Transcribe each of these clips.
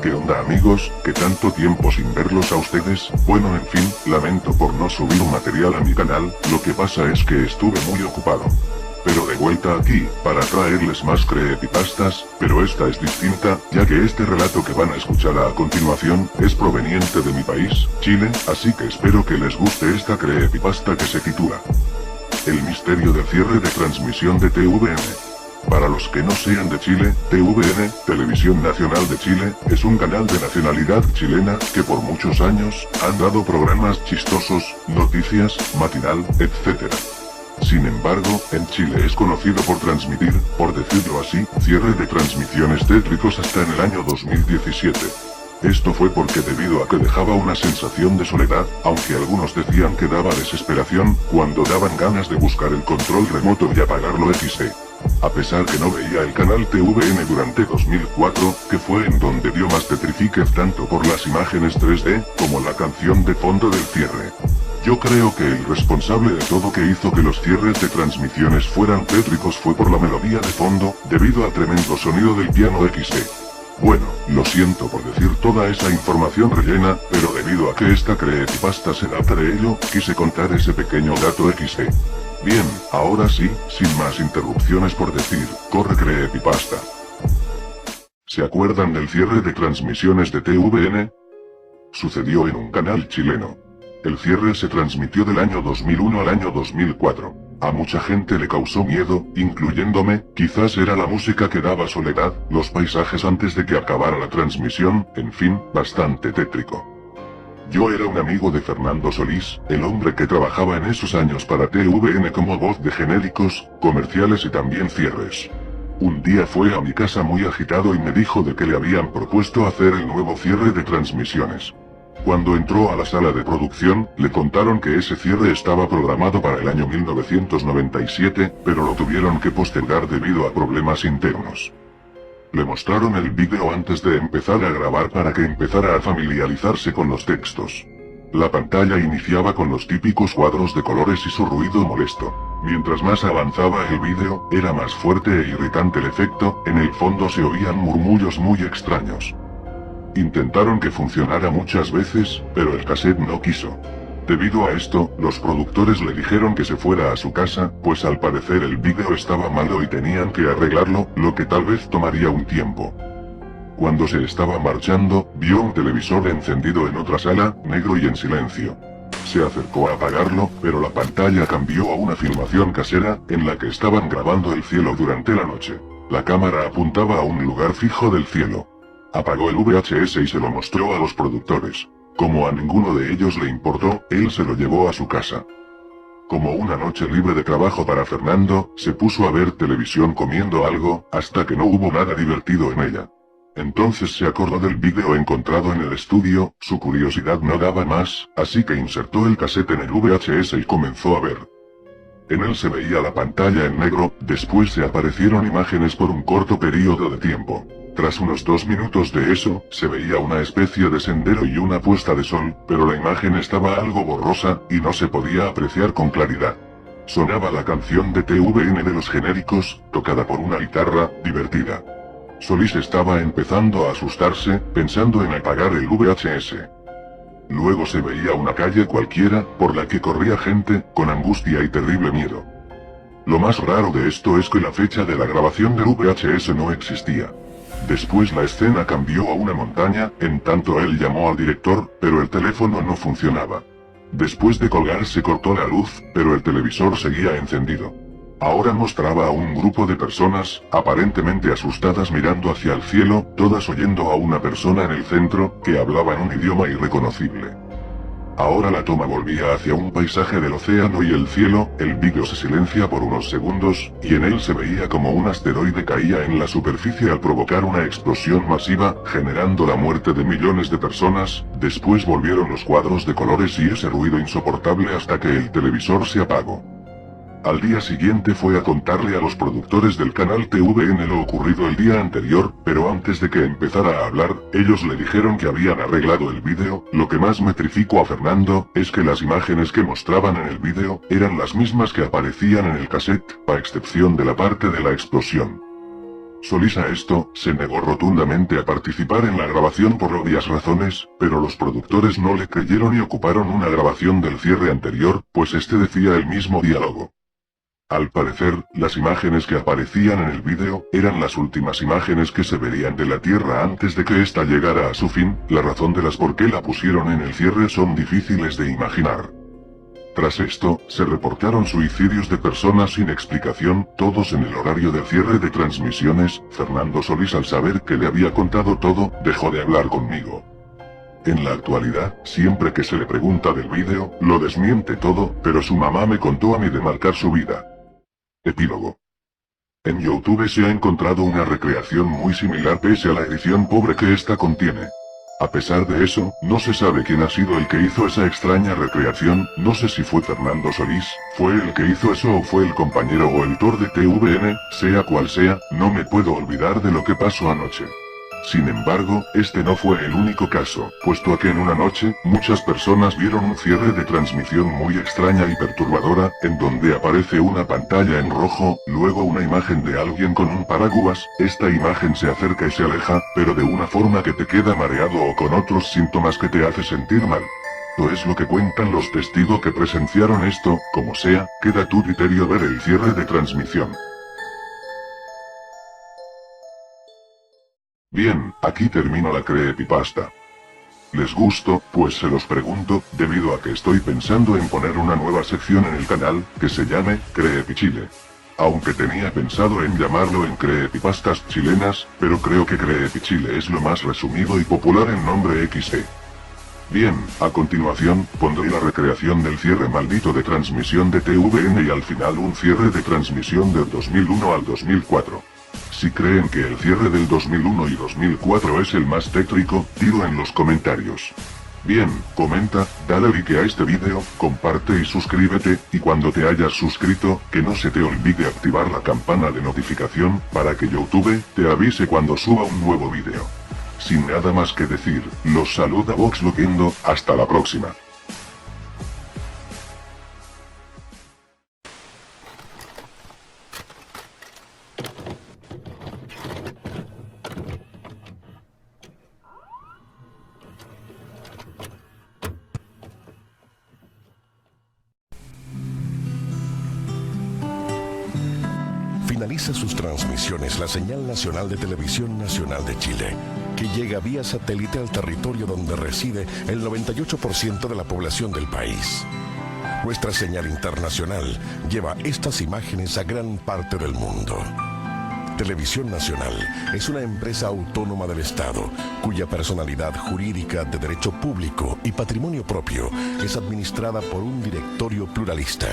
¿Qué onda amigos? ¿Qué tanto tiempo sin verlos a ustedes? Bueno, en fin, lamento por no subir material a mi canal, lo que pasa es que estuve muy ocupado. Pero de vuelta aquí, para traerles más creepypastas, pero esta es distinta, ya que este relato que van a escuchar a continuación, es proveniente de mi país, Chile, así que espero que les guste esta creepypasta que se titula El misterio del cierre de transmisión de TVN. Para los que no sean de Chile, TVN, Televisión Nacional de Chile, es un canal de nacionalidad chilena, que por muchos años, han dado programas chistosos, noticias, matinal, etc. Sin embargo, en Chile es conocido por transmitir, por decirlo así, cierre de transmisiones tétricos hasta en el año 2017. Esto fue porque debido a que dejaba una sensación de soledad, aunque algunos decían que daba desesperación, cuando daban ganas de buscar el control remoto y apagarlo XD. A pesar que no veía el canal TVN durante 2004, que fue en donde dio más tetrifique tanto por las imágenes 3D, como la canción de fondo del cierre. Yo creo que el responsable de todo que hizo que los cierres de transmisiones fueran tétricos fue por la melodía de fondo, debido al tremendo sonido del piano XD. Bueno, lo siento por decir toda esa información rellena, pero debido a que esta creepypasta se trata de ello, quise contar ese pequeño dato XD. Bien, ahora sí, sin más interrupciones por decir, corre creepypasta. ¿Se acuerdan del cierre de transmisiones de TVN? Sucedió en un canal chileno. El cierre se transmitió del año 2001 al año 2004. A mucha gente le causó miedo, incluyéndome, quizás era la música que daba soledad, los paisajes antes de que acabara la transmisión, en fin, bastante tétrico. Yo era un amigo de Fernando Solís, el hombre que trabajaba en esos años para TVN como voz de genéricos, comerciales y también cierres. Un día fue a mi casa muy agitado y me dijo de que le habían propuesto hacer el nuevo cierre de transmisiones. Cuando entró a la sala de producción, le contaron que ese cierre estaba programado para el año 1997, pero lo tuvieron que postergar debido a problemas internos. Le mostraron el vídeo antes de empezar a grabar para que empezara a familiarizarse con los textos. La pantalla iniciaba con los típicos cuadros de colores y su ruido molesto. Mientras más avanzaba el vídeo, era más fuerte e irritante el efecto, en el fondo se oían murmullos muy extraños. Intentaron que funcionara muchas veces, pero el cassette no quiso. Debido a esto, los productores le dijeron que se fuera a su casa, pues al parecer el vídeo estaba malo y tenían que arreglarlo, lo que tal vez tomaría un tiempo. Cuando se estaba marchando, vio un televisor encendido en otra sala, negro y en silencio. Se acercó a apagarlo, pero la pantalla cambió a una filmación casera, en la que estaban grabando el cielo durante la noche. La cámara apuntaba a un lugar fijo del cielo. Apagó el VHS y se lo mostró a los productores. Como a ninguno de ellos le importó, él se lo llevó a su casa. Como una noche libre de trabajo para Fernando, se puso a ver televisión comiendo algo, hasta que no hubo nada divertido en ella. Entonces se acordó del vídeo encontrado en el estudio, su curiosidad no daba más, así que insertó el cassette en el VHS y comenzó a ver. En él se veía la pantalla en negro, después se aparecieron imágenes por un corto periodo de tiempo. Tras unos 2 minutos de eso, se veía una especie de sendero y una puesta de sol, pero la imagen estaba algo borrosa, y no se podía apreciar con claridad. Sonaba la canción de TVN de los genéricos, tocada por una guitarra, divertida. Solís estaba empezando a asustarse, pensando en apagar el VHS. Luego se veía una calle cualquiera, por la que corría gente, con angustia y terrible miedo. Lo más raro de esto es que la fecha de la grabación del VHS no existía. Después la escena cambió a una montaña, en tanto él llamó al director, pero el teléfono no funcionaba. Después de colgar se cortó la luz, pero el televisor seguía encendido. Ahora mostraba a un grupo de personas, aparentemente asustadas mirando hacia el cielo, todas oyendo a una persona en el centro, que hablaba en un idioma irreconocible. Ahora la toma volvía hacia un paisaje del océano y el cielo, el vídeo se silencia por unos segundos, y en él se veía como un asteroide caía en la superficie al provocar una explosión masiva, generando la muerte de millones de personas. Después volvieron los cuadros de colores y ese ruido insoportable hasta que el televisor se apagó. Al día siguiente fue a contarle a los productores del canal TVN lo ocurrido el día anterior, pero antes de que empezara a hablar, ellos le dijeron que habían arreglado el vídeo. Lo que más metrificó a Fernando, es que las imágenes que mostraban en el vídeo, eran las mismas que aparecían en el cassette, a excepción de la parte de la explosión. Solís a esto, se negó rotundamente a participar en la grabación por obvias razones, pero los productores no le creyeron y ocuparon una grabación del cierre anterior, pues este decía el mismo diálogo. Al parecer, las imágenes que aparecían en el vídeo, eran las últimas imágenes que se verían de la Tierra antes de que ésta llegara a su fin. La razón de las por qué la pusieron en el cierre son difíciles de imaginar. Tras esto, se reportaron suicidios de personas sin explicación, todos en el horario del cierre de transmisiones. Fernando Solís, al saber que le había contado todo, dejó de hablar conmigo. En la actualidad, siempre que se le pregunta del vídeo, lo desmiente todo, pero su mamá me contó a mí de marcar su vida. Epílogo. En YouTube se ha encontrado una recreación muy similar pese a la edición pobre que esta contiene. A pesar de eso, no se sabe quién ha sido el que hizo esa extraña recreación. No sé si fue Fernando Solís, fue el que hizo eso o fue el compañero o editor de TVN, sea cual sea, no me puedo olvidar de lo que pasó anoche. Sin embargo, este no fue el único caso, puesto que en una noche, muchas personas vieron un cierre de transmisión muy extraña y perturbadora, en donde aparece una pantalla en rojo, luego una imagen de alguien con un paraguas. Esta imagen se acerca y se aleja, pero de una forma que te queda mareado o con otros síntomas que te hace sentir mal. Esto es lo que cuentan los testigos que presenciaron esto. Como sea, queda a tu criterio ver el cierre de transmisión. Bien, aquí termino la creepypasta. ¿Les gustó? Pues se los pregunto, debido a que estoy pensando en poner una nueva sección en el canal, que se llame Creepychile. Aunque tenía pensado en llamarlo en Creepypastas chilenas, pero creo que Creepychile es lo más resumido y popular en nombre XD. Bien, a continuación, pondré la recreación del cierre maldito de transmisión de TVN y al final un cierre de transmisión del 2001 al 2004. Si creen que el cierre del 2001 y 2004 es el más tétrico, dilo en los comentarios. Bien, comenta, dale like a este vídeo, comparte y suscríbete, y cuando te hayas suscrito, que no se te olvide activar la campana de notificación, para que YouTube te avise cuando suba un nuevo vídeo. Sin nada más que decir, los saluda Vox Loquendo, hasta la próxima. Finaliza sus transmisiones la señal nacional de Televisión Nacional de Chile, que llega vía satélite al territorio donde reside el 98% de la población del país. Nuestra señal internacional lleva estas imágenes a gran parte del mundo. Televisión Nacional es una empresa autónoma del Estado, cuya personalidad jurídica de derecho público y patrimonio propio es administrada por un directorio pluralista,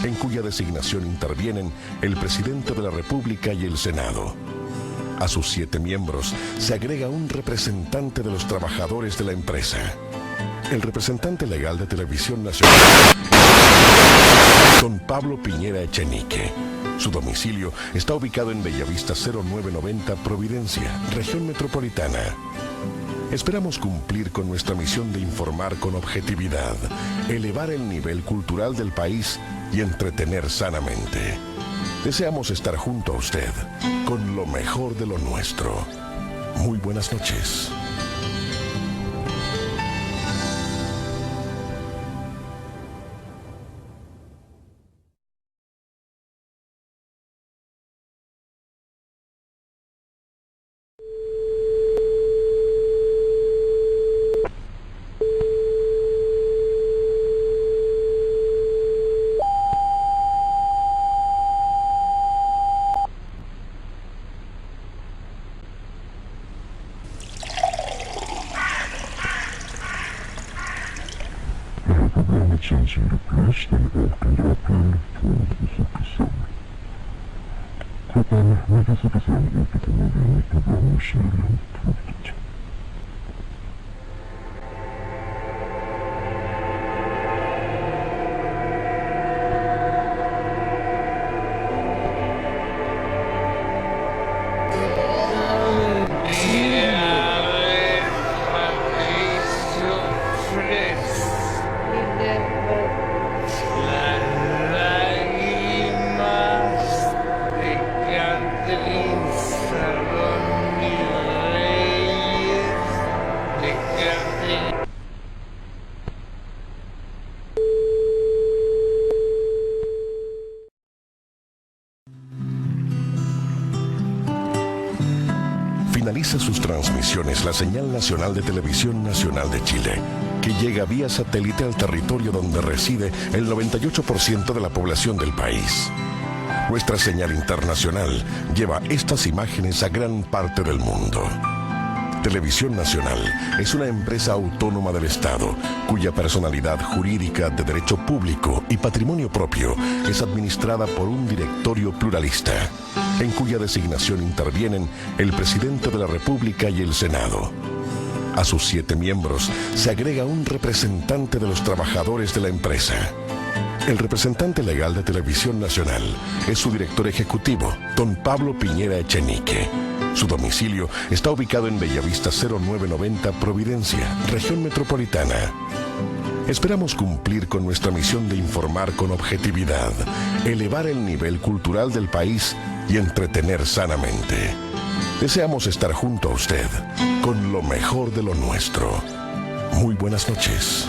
en cuya designación intervienen el presidente de la República y el Senado. A sus 7 miembros se agrega un representante de los trabajadores de la empresa. El representante legal de Televisión Nacional es don Pablo Piñera Echenique. Su domicilio está ubicado en Bellavista 0990 Providencia, región metropolitana. Esperamos cumplir con nuestra misión de informar con objetividad, elevar el nivel cultural del país y entretener sanamente. Deseamos estar junto a usted con lo mejor de lo nuestro. Muy buenas noches. Changing the place and walking up and forward the citizen. Когда мы записали это новое, то мы шли в Las lágrimas de Catherine Finaliza sus transmisiones la señal nacional de Televisión Nacional de Chile, que llega vía satélite al territorio donde reside el 98% de la población del país. Nuestra señal internacional lleva estas imágenes a gran parte del mundo. Televisión Nacional es una empresa autónoma del Estado, cuya personalidad jurídica de derecho público y patrimonio propio es administrada por un directorio pluralista, en cuya designación intervienen el presidente de la República y el Senado. A sus 7 miembros se agrega un representante de los trabajadores de la empresa. El representante legal de Televisión Nacional es su director ejecutivo, don Pablo Piñera Echenique. Su domicilio está ubicado en Bellavista 0990 Providencia, región metropolitana. Esperamos cumplir con nuestra misión de informar con objetividad, elevar el nivel cultural del país y entretener sanamente. Deseamos estar junto a usted con lo mejor de lo nuestro. Muy buenas noches.